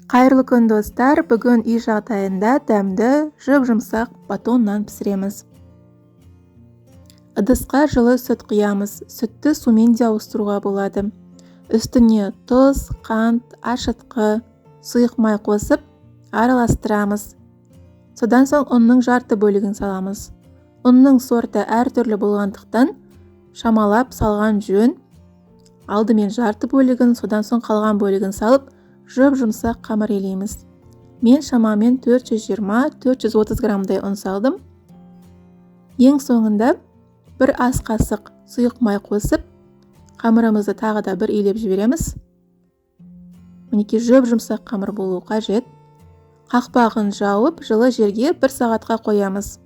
Қайырлы күн достар, бүгін үй жағдайында дәмді жұп-жұмсақ батон нан пісіреміз. Ыдысқа жылы сүт құямыз, сүтті сумен де ауыстыруға болады. Үстіне тұз, қант, ашытқы, сұйық май қосып, араластырамыз. Содан соң ұнның жарты бөлігін саламыз. Ұнның сорты әртүрлі болғандықтан шамалап салған жөн. Алдымен жарты бөлігін, содан соң қалған бөлігін салып, жұп-жұмсақ қамыр елейміз. Мен шамамен 420-430 граммдай ұн салдым. Ең соңында бір ас қасық сұйық май қосып, қамырымызды тағы да бір илеп жібереміз. Мінекей жұп-жұмсақ қамыр болуы қажет. Қақпағын жауып, жылы жерге 1 сағатқа қоямыз.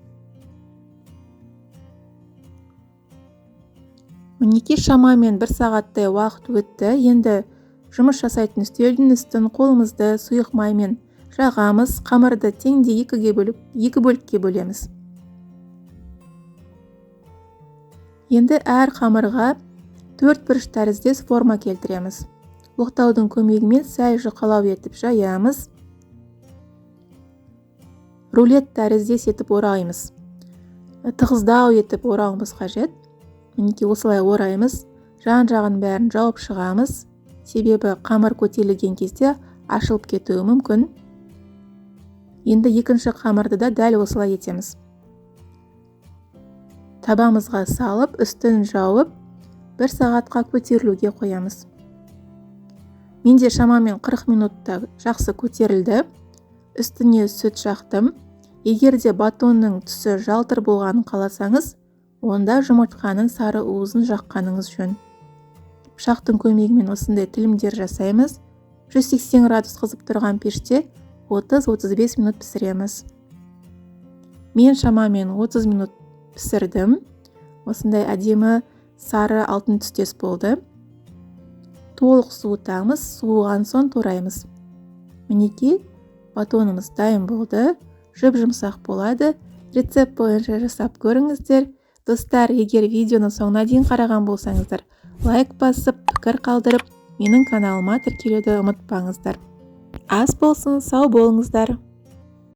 Мінекей шамамен 1 сағаттай уақыт өтті. Енді жұмыс жасайтын үстелдің үстін қолымызды сұйық маймен жағамыз, қамырды теңдей екі бөлікке бөлеміз. Енді әр қамырға 4 бұрыш тәріздес форма келтіреміз. Оқтаудың көмегімен сәл жұқалау етіп жаямыз. Рулет тәріздес етіп ораймыз. Тығыздау етіп орауымыз қажет. Мінекей осылай ораймыз. Жан-жағын бәрін жауып шығамыз. Себебі қамыр көтерілген кезде ашылып кетуі мүмкін. Енді екінші қамырды да дәл осылай етеміз. Табамызға салып, үстін жауып, 1 сағатқа көтерілуге қоямыз. Менде шамамен 40 минутта жақсы көтерілді. Үстіне сүт жақтым. Егерде батонның түсі жалтыр болғанын қаласаңыз, онда жұмыртқаның сары уызын жаққаныңыз жөн. Пышақтың көмегімен осындай тілімдер жасаймыз. 180 градус қызып тұрған пеште 30-35 минут пісіреміз. Мен шамамен 30 минут пісірдім. Осындай әдемі сары алтын түстес болды. Толық суытамыз, суыған соң тураймыз. Мінекей батонымыз дайын болды. Жұп-жұмсақ болады. Рецепт бойынша жасап көріңіздер. Достар, егер видеоны соңына дейін қараған болсаңыздар, лайк басып, пікір қалдырып, менің каналыма тіркелуді ұмытпаңыздар. Ас болсын, сау болыңыздар.